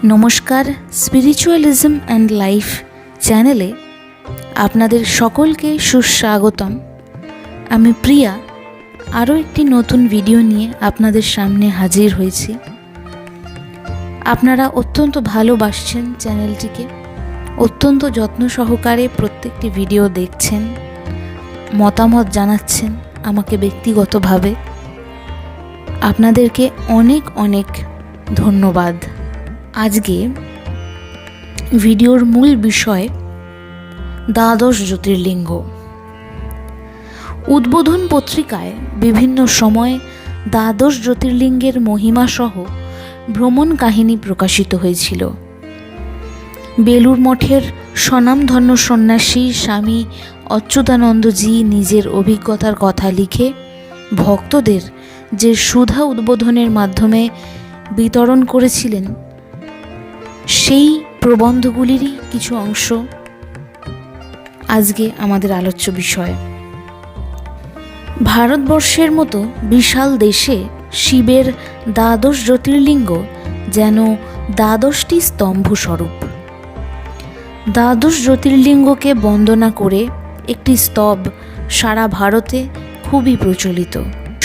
নমস্কার, spiritualism and life চ্যানেলে আপনাদের সকলকে সুস্বাগতম। আমি প্রিয়া আরও একটি নতুন ভিডিও নিয়ে আপনাদের সামনে হাজির হয়েছি। আপনারা অত্যন্ত ভালোবাসছেন চ্যানেলটিকে, অত্যন্ত যত্ন সহকারে প্রত্যেকটি ভিডিও দেখছেন, মতামত জানাচ্ছেন আমাকে ব্যক্তিগতভাবে। আপনাদেরকে অনেক অনেক ধন্যবাদ। আজকে ভিডিওর মূল বিষয় দ্বাদশ জ্যোতির্লিঙ্গ। উদ্বোধন পত্রিকায় বিভিন্ন সময় দ্বাদশ জ্যোতির্লিঙ্গের মহিমাসহ ভ্রমণ কাহিনী প্রকাশিত হয়েছিল। বেলুড় মঠের স্বনামধন্য সন্ন্যাসী স্বামী অচ্যুতানন্দজি নিজের অভিজ্ঞতার কথা লিখে ভক্তদের যে সুধা উদ্বোধনের মাধ্যমে বিতরণ করেছিলেন, সেই প্রবন্ধগুলিরই কিছু অংশ আজকে আমাদের আলোচ্য বিষয়। ভারতবর্ষের মতো বিশাল দেশে শিবের দ্বাদশ জ্যোতির্লিঙ্গ যেন দ্বাদশটি স্তম্ভস্বরূপ। দ্বাদশ জ্যোতির্লিঙ্গকে বন্দনা করে একটি স্তব সারা ভারতে খুবই প্রচলিত।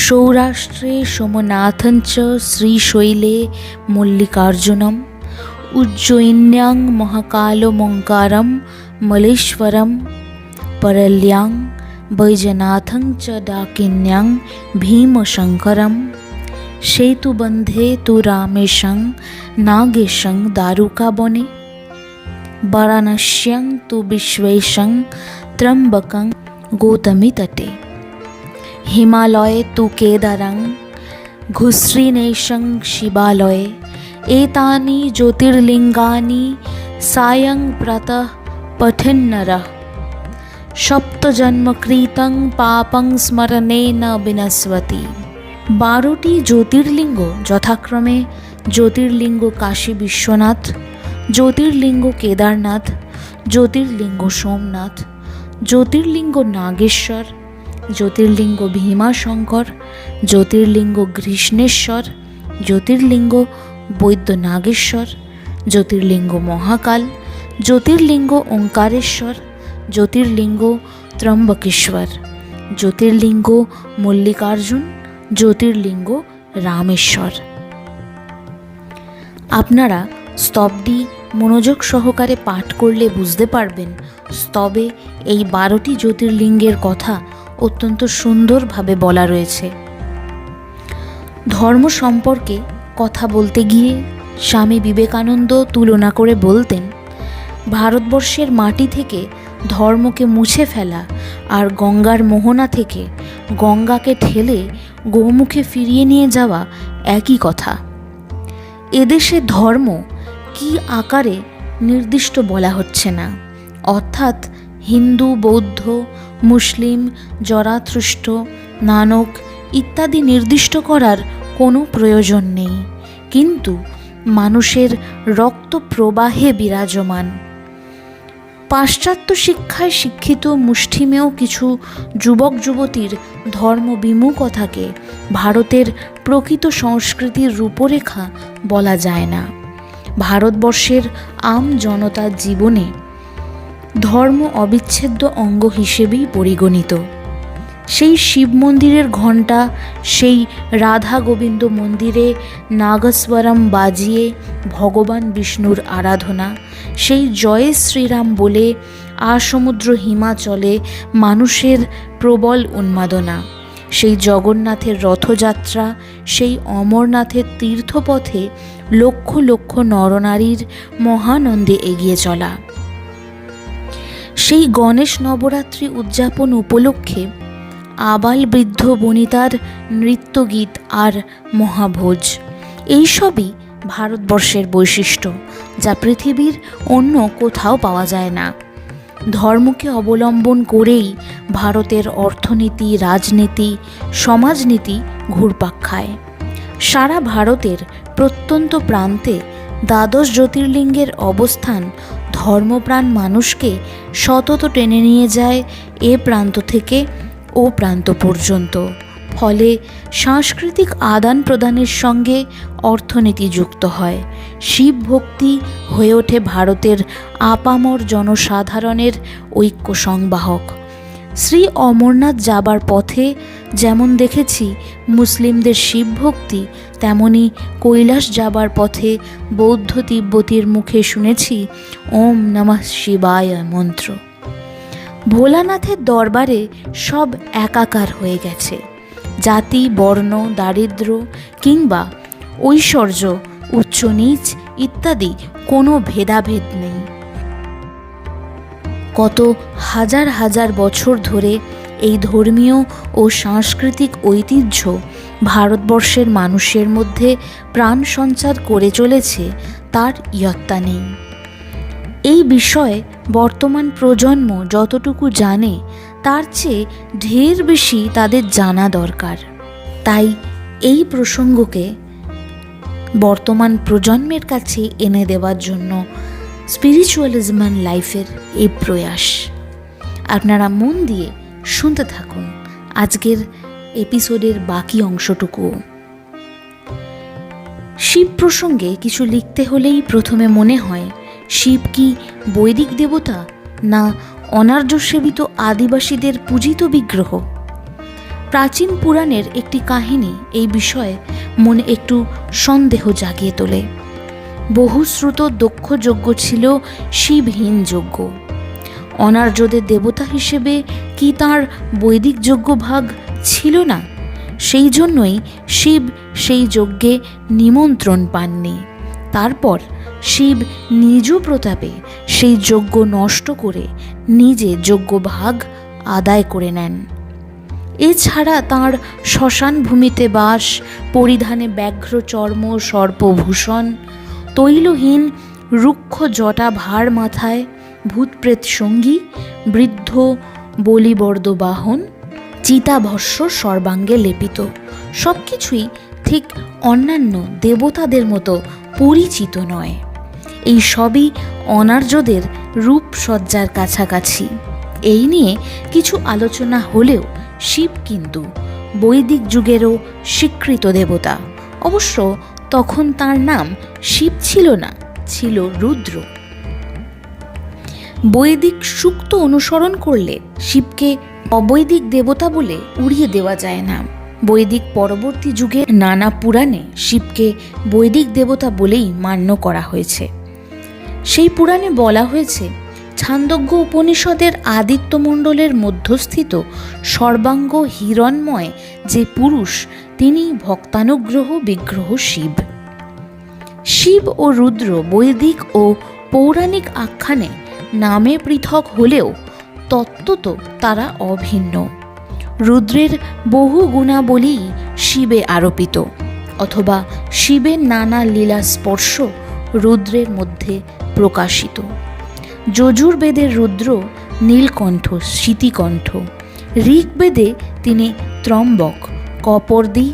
সৌরাষ্ট্রে সোমনাথঞ্চ শ্রীশৈলে মল্লিকার্জুনম, উজ্জয়িন্যাং মহাকালমঙ্কারম মলেশ্বরম, পরল্যাং বৈজনাথং চ ডাকিন্যাং ভীমশঙ্করম, সেতুবন্ধে তু রামেশং নাগেশং দ্বারুকাবনে, বারাণস্যাং তু বিশ্বেশং ত্র্যম্বকং গৌতমী তটে, হিমালয়ে তু কেদারং ঘুশ্রীনেশং শিবালয়ে, एतानि ज्योतिर्लिंगानि सायं प्रातः पठन्नरः, सप्तजन्मकृतं पापं स्मरणेन विनश्यति। 12টি জ্যোতির্লিঙ্গ যথাক্রমে জ্যোতির্লিঙ্গ কাশী বিশ্বনাথ, জ্যোতির্লিঙ্গ কেদারনাথ, জ্যোতির্লিঙ্গ সোমনাথ, জ্যোতির্লিঙ্গ নাগেশ্বর, জ্যোতির্লিঙ্গ ভীমাশঙ্কর, জ্যোতির্লিঙ্গ কৃষ্ণেশ্বর, জ্যোতির্লিঙ্গ বৈদ্যনাগেশ্বর, জ্যোতির্লিঙ্গ মহাকাল, জ্যোতির্লিঙ্গ ওঙ্কারেশ্বর, জ্যোতির্লিঙ্গ ত্র্যম্বকেশ্বর, জ্যোতির্লিঙ্গ মল্লিকার্জুন, জ্যোতির্লিঙ্গ রামেশ্বর। আপনারা স্তবটি মনোযোগ সহকারে পাঠ করলে বুঝতে পারবেন স্তবে এই 12টি জ্যোতির্লিঙ্গের কথা অত্যন্ত সুন্দরভাবে বলা রয়েছে। ধর্ম সম্পর্কে কথা বলতে গিয়ে স্বামী বিবেকানন্দ তুলনা করে বলতেন, ভারতবর্ষের মাটি থেকে ধর্মকে মুছে ফেলা আর গঙ্গার মোহনা থেকে গঙ্গাকে ঠেলে গোমুখে ফিরিয়ে নিয়ে যাওয়া একই কথা। এদেশে ধর্ম কি আকারে নির্দিষ্ট বলা হচ্ছে না, অর্থাৎ হিন্দু, বৌদ্ধ, মুসলিম, জরাথুস্ট্র, নানক ইত্যাদি নির্দিষ্ট করার কোনো প্রয়োজন নেই, কিন্তু মানুষের রক্ত প্রবাহে বিরাজমান। পাশ্চাত্য শিক্ষায় শিক্ষিত মুষ্টিমেয় কিছু যুবক যুবতীর ধর্মবিমুখতাকে ভারতের প্রকৃত সংস্কৃতির রূপরেখা বলা যায় না। ভারতবর্ষের আম জনতার জীবনে ধর্ম অবিচ্ছেদ্য অঙ্গ হিসেবেই পরিগণিত। সেই শিব মন্দিরের ঘণ্টা, সেই রাধা গোবিন্দ মন্দিরে নাগস্বরম বাজিয়ে ভগবান বিষ্ণুর আরাধনা, সেই জয় শ্রীরাম বলে আসমুদ্র হিমাচলে মানুষের প্রবল উন্মাদনা, সেই জগন্নাথের রথযাত্রা, সেই অমরনাথের তীর্থপথে লক্ষ লক্ষ নরনারীর মহানন্দে এগিয়ে চলা, সেই গণেশ নবরাত্রি উদযাপন উপলক্ষে আবাল বৃদ্ধ বনিতার নৃত্যগীত আর মহাভোজ, এইসবই ভারতবর্ষের বৈশিষ্ট্য, যা পৃথিবীর অন্য কোথাও পাওয়া যায় না। ধর্মকে অবলম্বন করেই ভারতের অর্থনীতি, রাজনীতি, সমাজনীতি ঘুরপাক খায়। সারা ভারতের প্রত্যন্ত প্রান্তে দ্বাদশ জ্যোতির্লিঙ্গের অবস্থান ধর্মপ্রাণ মানুষকে সতত টেনে নিয়ে যায় এ প্রান্ত থেকে ও প্রান্ত পর্যন্ত, ফলে সাংস্কৃতিক আদান প্রদানের সঙ্গে অর্থনীতি যুক্ত হয়। শিব ভক্তি হয়ে ওঠে ভারতের আপামর জনসাধারণের ঐক্য সংবাহক। শ্রী অমরনাথ যাবার পথে যেমন দেখেছি মুসলিমদের শিব ভক্তি, তেমনি কৈলাস যাবার পথে বৌদ্ধ তিব্বতীর মুখে শুনেছি ওম নমঃ শিবায় মন্ত্র। ভোলানাথের দরবারে সব একাকার হয়ে গেছে। জাতি, বর্ণ, দারিদ্র্য কিংবা ঐশ্বর্য, উচ্চ নীচ ইত্যাদি কোনো ভেদাভেদ নেই। কত হাজার হাজার বছর ধরে এই ধর্মীয় ও সাংস্কৃতিক ঐতিহ্য ভারতবর্ষের মানুষের মধ্যে প্রাণ সঞ্চার করে চলেছে তার ইয়ত্তা নেই। এই বিষয়ে বর্তমান প্রজন্ম যতটুকু জানে তার চেয়ে ঢের বেশি তাদের জানা দরকার। তাই এই প্রসঙ্গকে বর্তমান প্রজন্মের কাছে এনে দেওয়ার জন্য স্পিরিচুয়ালিজম অ্যান্ড লাইফের এই প্রয়াস। আপনারা মন দিয়ে শুনতে থাকুন আজকের এপিসোডের বাকি অংশটুকু। শিব প্রসঙ্গে কিছু লিখতে হলেই প্রথমে মনে হয় শিব কি বৈদিক দেবতা, না অনার্য সেবিত আদিবাসীদের পূজিত বিগ্রহ? প্রাচীন পুরাণের একটি কাহিনী এই বিষয়ে মনে একটু সন্দেহ জাগিয়ে তোলে। বহুশ্রুত দক্ষ যজ্ঞ ছিল শিবহীন যজ্ঞ। অনার্যদের দেবতা হিসেবে কি তাঁর বৈদিক যজ্ঞ ভাগ ছিল না? সেই জন্যই শিব সেই যজ্ঞে নিমন্ত্রণ পাননি। তারপর শিব নিজ প্রতাপে সেই যজ্ঞ নষ্ট করে নিজে যজ্ঞ ভাগ আদায় করে নেন। এছাড়া তাঁর শ্মশান ভূমিতে বাস, পরিধানে ব্যাঘ্র চর্ম সর্পভূষণ, তৈলহীন রুক্ষ জটা ভার মাথায়, ভূতপ্রেত সঙ্গী, বৃদ্ধ বলিবর্দ বাহন, চিতাভস্য সর্বাঙ্গে লেপিত, সব কিছুই ঠিক অন্যান্য দেবতাদের মতো পরিচিত নয়। এই সবই অনার্যদের রূপসজ্জার কাছাকাছি। এই নিয়ে কিছু আলোচনা হলেও শিব কিন্তু বৈদিক যুগেরও স্বীকৃত দেবতা। অবশ্য তখন তার নাম শিব ছিল না, ছিল রুদ্র। বৈদিক সূক্ত অনুসরণ করলে শিবকে অবৈদিক দেবতা বলে উড়িয়ে দেওয়া যায় না। বৈদিক পরবর্তী যুগে নানা পুরাণে শিবকে বৈদিক দেবতা বলেই মান্য করা হয়েছে। সেই পুরাণে বলা হয়েছে, ছান্দোগ্য উপনিষদের আদিত্যমণ্ডলের মধ্যস্থিত সর্বাঙ্গ হিরণ্ময় যে পুরুষ, তিনি ভক্তানুগ্রহ বিগ্রহ শিব। শিব ও রুদ্র বৈদিক ও পৌরাণিক আখ্যানে নামে পৃথক হলেও তত্ত্বত তারা অভিন্ন। রুদ্রের বহু গুণাবলী শিবে আরোপিত, অথবা শিবের নানা লীলা স্পর্শ রুদ্রের মধ্যে প্রকাশিত। যজুর্বেদের রুদ্র নীলকণ্ঠ শীতিকণ্ঠ, ঋগ্বেদে তিনি ত্রম্বক, কপর্দি,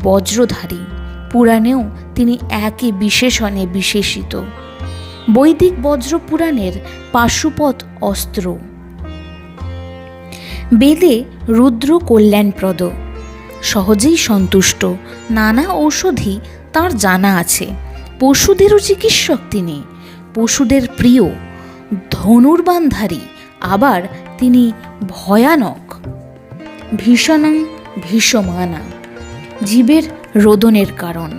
বজ্রধারী, পুরাণেও তিনি একই বিশেষণে বিশেষিত। বৈদিক বজ্র পুরাণের পাশুপত অস্ত্র। বেদে রুদ্র কল্যাণপ্রদ, সহজেই সন্তুষ্ট, নানা ঔষধি তাঁর জানা আছে। পশুদেরও চিকিৎসক তিনি, পশুদের প্রিয়, ধনুর্বাণধারী, আবার তিনি ভয়ানক। ভীষণং ভীষমানা, জীবের রোদনের কারণ।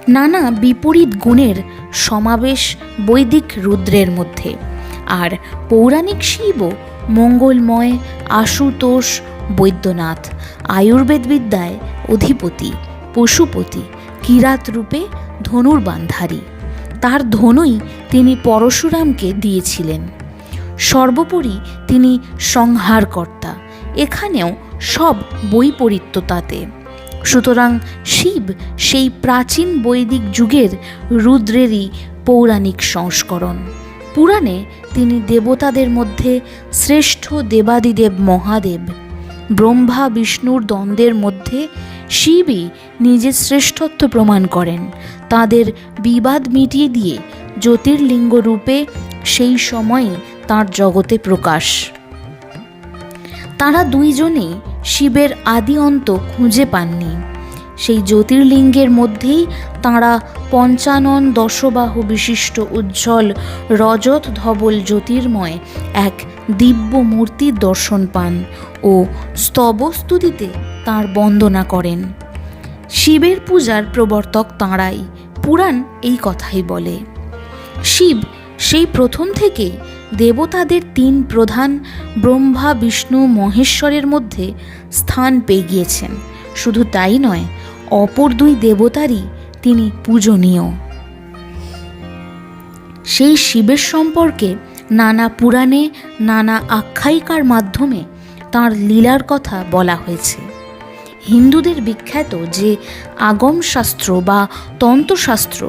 নানা বিপরীত গুণের সমাবেশ বৈদিক রুদ্রের মধ্যে। আর পৌরাণিক শিবও মঙ্গলময়, আশুতোষ, বৈদ্যনাথ, আয়ুর্বেদ বিদ্যায় অধিপতি, পশুপতি, কিরাত রূপে ধনুর্বাণধারী। তার ধনুই তিনি পরশুরামকে দিয়েছিলেন। সর্বোপরি তিনি সংহারকর্তা। এখানেও সব বৈপরীত্য তাতে। সুতরাং শিব সেই প্রাচীন বৈদিক যুগের রুদ্রেরই পৌরাণিক সংস্করণ। পুরাণে তিনি দেবতাদের মধ্যে শ্রেষ্ঠ দেবাদিদেব মহাদেব। ব্রহ্মা বিষ্ণুর দ্বন্দ্বের মধ্যে শিবই নিজের শ্রেষ্ঠত্ব প্রমাণ করেন। তাদের বিবাদ মিটিয়ে দিয়ে জ্যোতির্লিঙ্গ রূপে সেই সময়ই তাঁর জগতে প্রকাশ। তাঁরা দুইজনেই শিবের আদি অন্ত খুঁজে পাননি। সেই জ্যোতির্লিঙ্গের মধ্যেই তাঁরা পঞ্চানন দশবাহু বিশিষ্ট উজ্জ্বল রজত ধবল জ্যোতির্ময় এক দিব্য মূর্তির দর্শন পান ও স্তবস্তুতিতে তাঁর বন্দনা করেন। শিবের পূজার প্রবর্তক তাঁরাই, পুরাণ এই কথাই বলে। শিব সেই প্রথম থেকেই দেবতাদের তিন প্রধান ব্রহ্মা বিষ্ণু মহেশ্বরের মধ্যে স্থান পেয়ে গিয়েছেন। শুধু তাই নয়, অপর দুই দেবতারই তিনি পূজনীয়। সেই শিবের সম্পর্কে নানা পুরাণে নানা আখ্যায়িকার মাধ্যমে তাঁর লীলার কথা বলা হয়েছে। হিন্দুদের বিখ্যাত যে আগম শাস্ত্র বা তন্ত্রশাস্ত্র,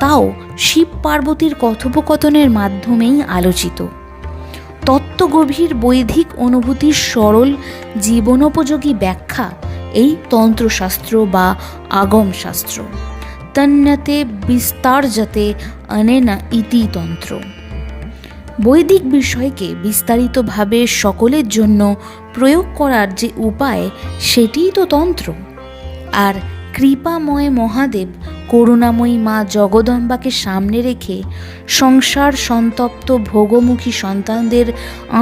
তাও শিব পার্বতীর কথোপকথনের মাধ্যমেই আলোচিত। তত্ত্বগভীর বৈদিক অনুভূতির সরল জীবনোপযোগী ব্যাখ্যা এই তন্ত্রশাস্ত্র বা আগম শাস্ত্র। তন্যতে বিস্তারজতে অনেনা ইতি তন্ত্র। বৈদিক বিষয়কে বিস্তারিতভাবে সকলের জন্য প্রয়োগ করার যে উপায়, সেটিই তো তন্ত্র। আর কৃপাময় মহাদেব করুণাময়ী মা জগদম্বাকে সামনে রেখে সংসার সন্তপ্ত ভোগমুখী সন্তানদের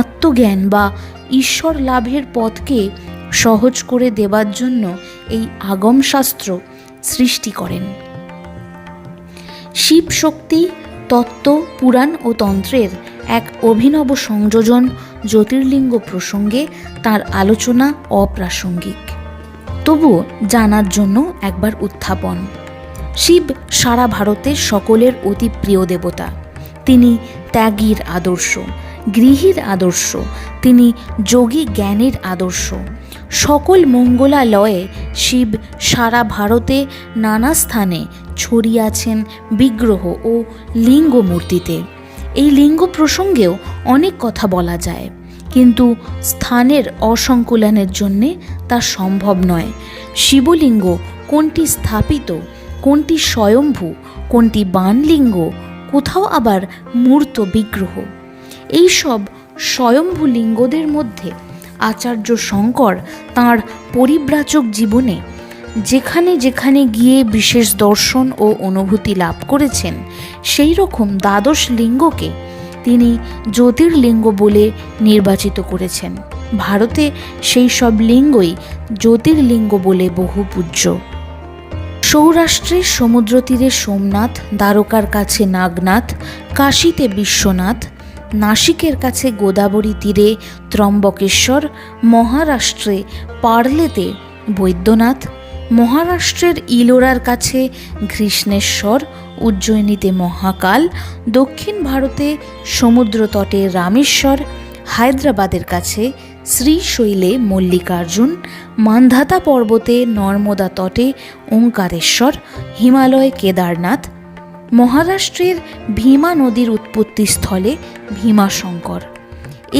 আত্মজ্ঞান বা ঈশ্বর লাভের পথকে সহজ করে দেবার জন্য এই আগম শাস্ত্র সৃষ্টি করেন। শিব শক্তি, তত্ত্ব, পুরাণ ও তন্ত্রের এক অভিনব সংযোজন জ্যোতির্লিঙ্গ প্রসঙ্গে তার আলোচনা অপ্রাসঙ্গিক। তবুও জানার জন্য একবার উত্থাপন। শিব সারা ভারতের সকলের অতি প্রিয় দেবতা। তিনি ত্যাগীর আদর্শ, গৃহীর আদর্শ, তিনি যোগী জ্ঞানের আদর্শ। সকল মঙ্গলালয়ে শিব সারা ভারতে নানা স্থানে ছড়িয়ে আছেন বিগ্রহ ও লিঙ্গ মূর্তিতে। এই লিঙ্গ প্রসঙ্গেও অনেক কথা বলা যায়, কিন্তু স্থানের অসংকুলনের জন্যে তা সম্ভব নয়। শিবলিঙ্গ কোনটি স্থাপিত, কোনটি স্বয়ম্ভু, কোনটি বানলিঙ্গ, কোথাও আবার মূর্ত বিগ্রহ, এই সব স্বয়ম্ভু লিঙ্গদের মধ্যে আচার্য শঙ্কর তাঁর পরিব্রাজক জীবনে যেখানে যেখানে গিয়ে বিশেষ দর্শন ও অনুভূতি লাভ করেছেন, সেই রকম দ্বাদশ লিঙ্গকে তিনি জ্যোতির্লিঙ্গ বলে নির্বাচিত করেছেন। ভারতে সেই সব লিঙ্গই জ্যোতির্লিঙ্গ বলে বহু পূজ্য। সৌরাষ্ট্রের সমুদ্র তীরে সোমনাথ, দ্বারকার কাছে নাগনাথ, কাশীতে বিশ্বনাথ, নাসিকের কাছে গোদাবরী তীরে ত্রম্বকেশ্বর, মহারাষ্ট্রে পার্লেতে বৈদ্যনাথ, মহারাষ্ট্রের ইলোরার কাছে ঘৃষ্ণেশ্বর, উজ্জয়িনীতে মহাকাল, দক্ষিণ ভারতে সমুদ্রতটে রামেশ্বর, হায়দ্রাবাদের কাছে শ্রীশৈলে মল্লিকার্জুন, মান্ধাতা পর্বতে নর্মদা তটে ওঙ্কারেশ্বর, হিমালয় কেদারনাথ, মহারাষ্ট্রের ভীমা নদীর উৎপত্তিস্থলে ভীমাশঙ্কর।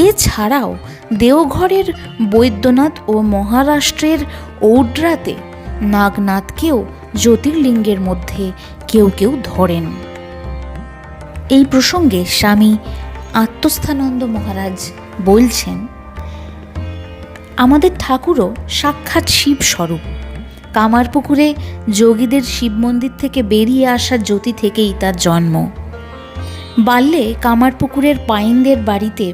এছাড়াও দেওঘরের বৈদ্যনাথ ও মহারাষ্ট্রের ঔড্রাতে নাগনাথকেও জ্যোতির্লিঙ্গের মধ্যে কেউ কেউ ধরেন। এই প্রসঙ্গে স্বামী আত্মস্থানন্দ মহারাজ বলছেন, আমাদের ঠাকুরও সাক্ষাৎ শিব স্বরূপ। কামারপুকুরে যোগীদের শিব মন্দির থেকে বেরিয়ে আসা জ্যোতি থেকেই তার জন্ম। বাল্যে কামারপুকুরের পাইনদের বাড়িতে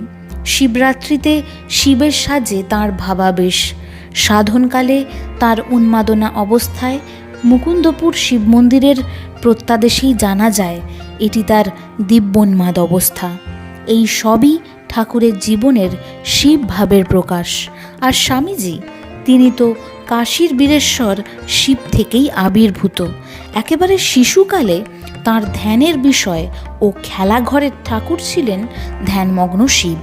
শিবরাত্রিতে শিবের সাজে তাঁর ভাবাবেশ, সাধনকালে তার উন্মাদনা অবস্থায় মুকুন্দপুর শিব মন্দিরের প্রত্যাদেশেই জানা যায় এটি তার দিব্যোন্মাদ অবস্থা। এই সবই ঠাকুরের জীবনের শিব ভাবের প্রকাশ। আর স্বামীজি, তিনি তো কাশীর বীরেশ্বর শিব থেকেই আবির্ভূত। একেবারে শিশুকালে তাঁর ধ্যানের বিষয় ও খেলাঘরের ঠাকুর ছিলেন ধ্যানমগ্ন শিব।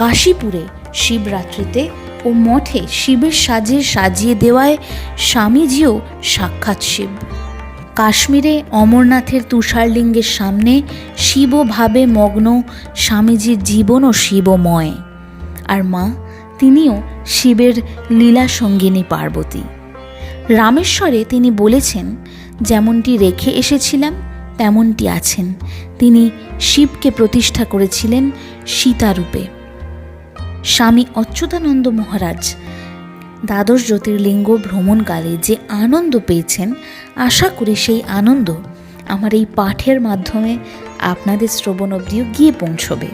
কাশীপুরে শিবরাত্রিতে ও মঠে শিবের সাজে সাজিয়ে দেওয়ায় স্বামীজিও সাক্ষাৎ শিব। কাশ্মীরে অমরনাথের তুষারলিঙ্গের সামনে শিবভাবে মগ্ন স্বামীজির জীবনও শিবময়। আর মা, তিনিও শিবের লীলা সঙ্গিনী পার্বতী। রামেশ্বরে তিনি বলেছেন, যেমনটি রেখে এসেছিলাম তেমনটি আছেন। তিনি শিবকে প্রতিষ্ঠা করেছিলেন সীতারূপে। স্বামী অচ্যুতানন্দ মহারাজ দ্বাদশ জ্যোতির্লিঙ্গ ভ্রমণকালে যে আনন্দ পেয়েছেন, আশা করি সেই আনন্দ আমার এই পাঠের মাধ্যমে আপনাদের শ্রবণ অবধিও গিয়ে পৌঁছবে।